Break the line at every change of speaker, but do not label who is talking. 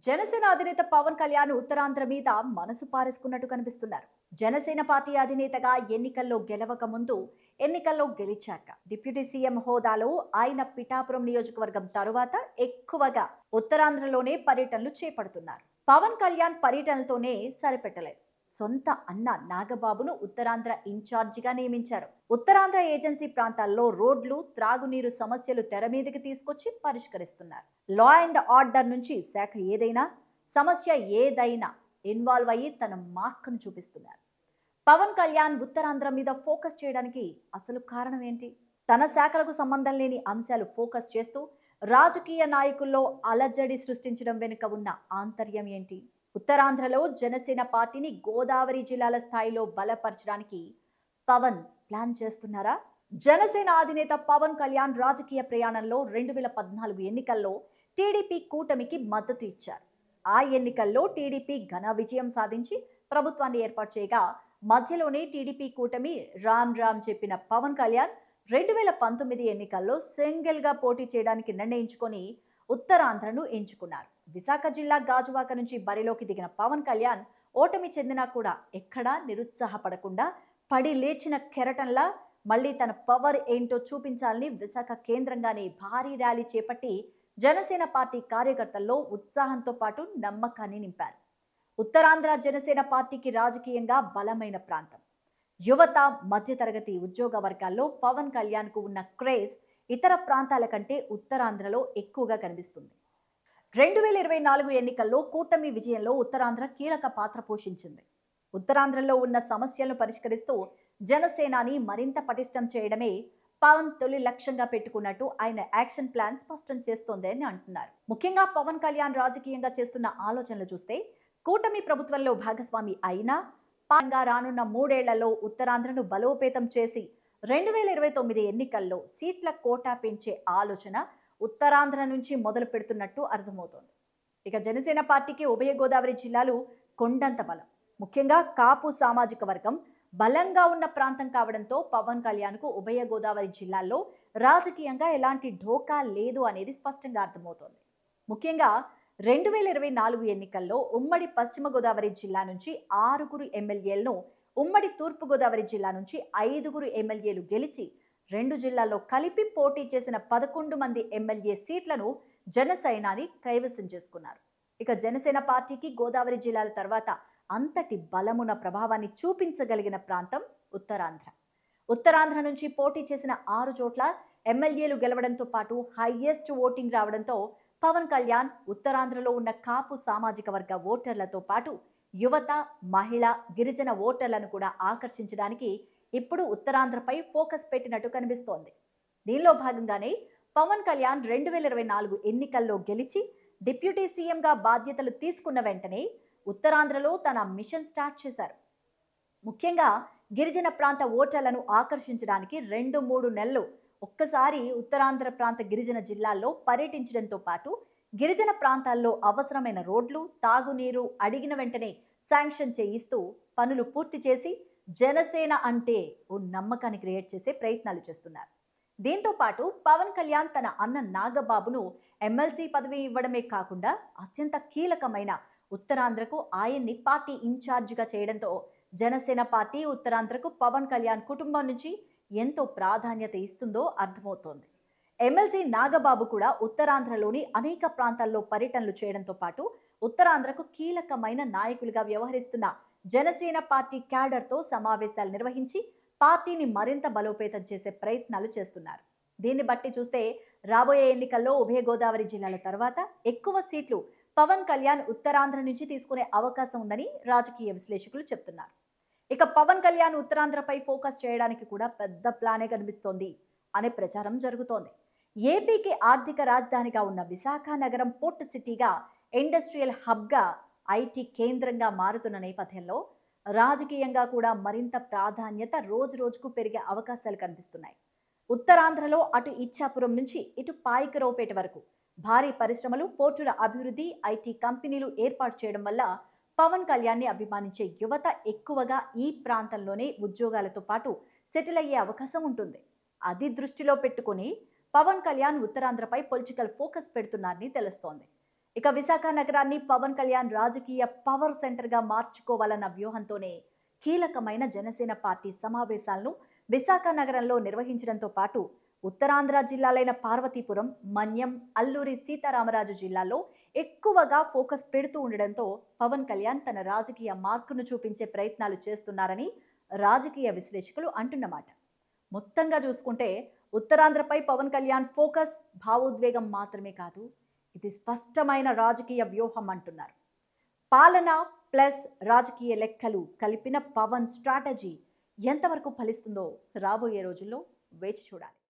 జనసేన అధినేత పవన్ కళ్యాణ్ ఉత్తరాంధ్ర మీద మనసు పారేసుకున్నట్టు కనిపిస్తున్నారు. జనసేన పార్టీ అధినేతగా ఎన్నికల్లో గెలవక ముందు, ఎన్నికల్లో గెలిచాక డిప్యూటీ సీఎం హోదాలో ఆయన పిఠాపురం నియోజకవర్గం తరువాత ఎక్కువగా ఉత్తరాంధ్రలోనే పర్యటనలు చేపడుతున్నారు. పవన్ కళ్యాణ్ పర్యటనలతోనే సరిపెట్టలేదు. సొంత అన్న నాగబాబును ఉత్తరాంధ్ర ఇన్ఛార్జిగా నియమించారు. ఉత్తరాంధ్ర ఏజెన్సీ ప్రాంతాల్లో రోడ్లు, త్రాగునీరు సమస్యలు తెర మీదకి తీసుకొచ్చి పరిష్కరిస్తున్నారు. లా అండ్ ఆర్డర్ నుంచి శాఖ సమస్య ఏదైనా ఇన్వాల్వ్ అయ్యి తన మార్కును చూపిస్తున్నారు. పవన్ కళ్యాణ్ ఉత్తరాంధ్ర మీద ఫోకస్ చేయడానికి అసలు కారణం ఏంటి? తన శాఖలకు సంబంధం లేని అంశాలు ఫోకస్ చేస్తూ రాజకీయ నాయకుల్లో అలజడి సృష్టించడం వెనుక ఉన్న ఆంతర్యం ఏంటి? ఉత్తరాంధ్రలో జనసేన పార్టీని గోదావరి జిల్లాల స్థాయిలో బలపరచడానికి పవన్ ప్లాన్ చేస్తున్నారా? జనసేన అధినేత పవన్ కళ్యాణ్ రాజకీయ ప్రయాణంలో 2014 ఎన్నికల్లో టీడీపీ కూటమికి మద్దతు ఇచ్చారు. ఆ ఎన్నికల్లో టీడీపీ ఘన విజయం సాధించి ప్రభుత్వాన్ని ఏర్పాటు చేయగా, మధ్యలోనే టీడీపీ కూటమి రామ్ రామ్ చెప్పిన పవన్ కళ్యాణ్ 2019 ఎన్నికల్లో సింగిల్ గా పోటీ చేయడానికి నిర్ణయించుకొని ఉత్తరాంధ్రను ఎంచుకున్నారు. విశాఖ జిల్లా గాజువాక నుంచి బరిలోకి దిగిన పవన్ కళ్యాణ్ ఓటమి చెందినా కూడా ఎక్కడా నిరుత్సాహపడకుండా పడి లేచిన కెరటంలా మళ్ళీ తన పవర్ ఏంటో చూపించాలని విశాఖ కేంద్రంగానే భారీ ర్యాలీ చేపట్టి జనసేన పార్టీ కార్యకర్తల్లో ఉత్సాహంతో పాటు నమ్మకాన్ని నింపారు. ఉత్తరాంధ్ర జనసేన పార్టీకి రాజకీయంగా బలమైన ప్రాంతం. యువత, మధ్యతరగతి ఉద్యోగ వర్గాల్లో పవన్ కళ్యాణ్కు ఉన్న క్రేజ్ ఇతర ప్రాంతాల కంటే ఉత్తరాంధ్రలో ఎక్కువగా కనిపిస్తుంది. 2024 ఎన్నికల్లో కూటమి విజయంలో ఉత్తరాంధ్ర కీలక పాత్ర పోషించింది. ఉత్తరాంధ్రలో ఉన్న సమస్యలను పరిష్కరిస్తూ జనసేనాని మరింత పటిష్టం చేయడమే పవన్ తొలి లక్ష్యంగా పెట్టుకున్నట్టు ఆయన యాక్షన్ ప్లాన్ స్పష్టం చేస్తోంది అని అంటున్నారు. ముఖ్యంగా పవన్ కళ్యాణ్ రాజకీయంగా చేస్తున్న ఆలోచనలు చూస్తే కూటమి ప్రభుత్వంలో భాగస్వామి అయినా పాంగా రానున్న 3 ఏళ్లలో ఉత్తరాంధ్రను బలోపేతం చేసి 2029 ఎన్నికల్లో సీట్ల కోటా పెంచే ఆలోచన ఉత్తరాంధ్ర నుంచి మొదలు పెడుతున్నట్టు అర్థమవుతోంది. ఇక జనసేన పార్టీకి ఉభయ గోదావరి జిల్లాలు కొండంత బలం. ముఖ్యంగా కాపు సామాజిక వర్గం బలంగా ఉన్న ప్రాంతం కావడంతో పవన్ కళ్యాణ్కు ఉభయ గోదావరి జిల్లాల్లో రాజకీయంగా ఎలాంటి ఢోకా లేదు అనేది స్పష్టంగా అర్థమవుతోంది. ముఖ్యంగా 2024 ఎన్నికల్లో ఉమ్మడి పశ్చిమ గోదావరి జిల్లా నుంచి 6 ఎమ్మెల్యేలను, ఉమ్మడి తూర్పు గోదావరి జిల్లా నుంచి 5 ఎమ్మెల్యేలు గెలిచి 2 జిల్లాల్లో కలిపి పోటీ చేసిన 11 మంది ఎమ్మెల్యే సీట్లను జనసేనాని కైవసం చేసుకున్నారు. ఇక జనసేన పార్టీకి గోదావరి జిల్లాల తర్వాత అంతటి బలమున ప్రభావాన్ని చూపించగలిగిన ప్రాంతం ఉత్తరాంధ్ర. ఉత్తరాంధ్ర నుంచి పోటీ చేసిన 6 చోట్ల ఎమ్మెల్యేలు గెలవడంతో పాటు హైయెస్ట్ ఓటింగ్ రావడంతో పవన్ కళ్యాణ్ ఉత్తరాంధ్రలో ఉన్న కాపు సామాజిక వర్గ ఓటర్లతో పాటు యువత, మహిళ, గిరిజన ఓటర్లను కూడా ఆకర్షించడానికి ఇప్పుడు ఉత్తరాంధ్రపై ఫోకస్ పెట్టినట్టు కనిపిస్తోంది. దీనిలో భాగంగానే పవన్ కళ్యాణ్ 2024 ఎన్నికల్లో గెలిచి డిప్యూటీ సీఎంగా బాధ్యతలు తీసుకున్న వెంటనే ఉత్తరాంధ్రలో తన మిషన్ స్టార్ట్ చేశారు. ముఖ్యంగా గిరిజన ప్రాంత ఓటర్లను ఆకర్షించడానికి 2-3 నెలలు ఒక్కసారి ఉత్తరాంధ్ర ప్రాంత గిరిజన జిల్లాల్లో పర్యటించడంతో పాటు గిరిజన ప్రాంతాల్లో అవసరమైన రోడ్లు, తాగునీరు అడిగిన వెంటనే శాంక్షన్ చేయిస్తూ పనులు పూర్తి చేసి జనసేన అంటే ఓ నమ్మకాన్ని క్రియేట్ చేసే ప్రయత్నాలు చేస్తున్నారు. దీంతో పాటు పవన్ కళ్యాణ్ తన అన్న నాగబాబును ఎమ్మెల్సీ పదవి ఇవ్వడమే కాకుండా అత్యంత కీలకమైన ఉత్తరాంధ్రకు ఆయన్ని పార్టీ ఇన్ఛార్జిగా చేయడంతో జనసేన పార్టీ ఉత్తరాంధ్రకు పవన్ కళ్యాణ్ కుటుంబం నుంచి ఎంతో ప్రాధాన్యత ఇస్తుందో అర్థమవుతోంది. ఎమ్మెల్సీ నాగబాబు కూడా ఉత్తరాంధ్రలోని అనేక ప్రాంతాల్లో పర్యటనలు చేయడంతో పాటు ఉత్తరాంధ్రకు కీలకమైన నాయకులుగా వ్యవహరిస్తున్న జనసేన పార్టీ క్యాడర్తో సమావేశాలు నిర్వహించి పార్టీని మరింత బలోపేతం చేసే ప్రయత్నాలు చేస్తున్నారు. దీన్ని బట్టి చూస్తే రాబోయే ఎన్నికల్లో ఉభయ గోదావరి జిల్లాల తర్వాత ఎక్కువ సీట్లు పవన్ కళ్యాణ్ ఉత్తరాంధ్ర నుంచి తీసుకునే అవకాశం ఉందని రాజకీయ విశ్లేషకులు చెప్తున్నారు. ఇక పవన్ కళ్యాణ్ ఉత్తరాంధ్రపై ఫోకస్ చేయడానికి కూడా పెద్ద ప్లానే కనిపిస్తోంది అనే ప్రచారం జరుగుతోంది. ఏపీకి ఆర్థిక రాజధానిగా ఉన్న విశాఖ నగరం పోర్ట్ సిటీగా, ఇండస్ట్రియల్ హబ్గా, ఐటీ కేంద్రంగా మారుతున్న నేపథ్యంలో రాజకీయంగా కూడా మరింత ప్రాధాన్యత రోజు రోజుకు పెరిగే అవకాశాలు కనిపిస్తున్నాయి. ఉత్తరాంధ్రలో అటు ఇచ్చాపురం నుంచి ఇటు పాయికరావుపేట వరకు భారీ పరిశ్రమలు, పోర్టుల అభివృద్ధి, ఐటీ కంపెనీలు ఏర్పాటు చేయడం వల్ల పవన్ కళ్యాణ్ని అభిమానించే యువత ఎక్కువగా ఈ ప్రాంతంలోనే ఉద్యోగాలతో పాటు సెటిల్ అయ్యే అవకాశం ఉంటుంది. అది దృష్టిలో పెట్టుకుని పవన్ కళ్యాణ్ ఉత్తరాంధ్రపై పొలిటికల్ ఫోకస్ పెడుతున్నారని తెలుస్తోంది. ఇక విశాఖ నగరాన్ని పవన్ కళ్యాణ్ రాజకీయ పవర్ సెంటర్గా మార్చుకోవాలన్న వ్యూహంతోనే కీలకమైన జనసేన పార్టీ సమావేశాలను విశాఖ నగరంలో నిర్వహించడంతో పాటు ఉత్తరాంధ్ర జిల్లాలైన పార్వతీపురం, మన్యం, అల్లూరి సీతారామరాజు జిల్లాల్లో ఎక్కువగా ఫోకస్ పెడుతూ ఉండడంతో పవన్ కళ్యాణ్ తన రాజకీయ మార్కును చూపించే ప్రయత్నాలు చేస్తున్నారని రాజకీయ విశ్లేషకులు అంటున్నమాట. మొత్తంగా చూసుకుంటే ఉత్తరాంధ్రపై పవన్ కళ్యాణ్ ఫోకస్ భావోద్వేగం మాత్రమే కాదు, ఇది స్పష్టమైన రాజకీయ వ్యూహం అంటున్నారు. పాలన ప్లస్ రాజకీయ లెక్కలు కలిపిన పవన్ స్ట్రాటజీ ఎంతవరకు ఫలిస్తుందో రాబోయే రోజుల్లో వేచి చూడాలి.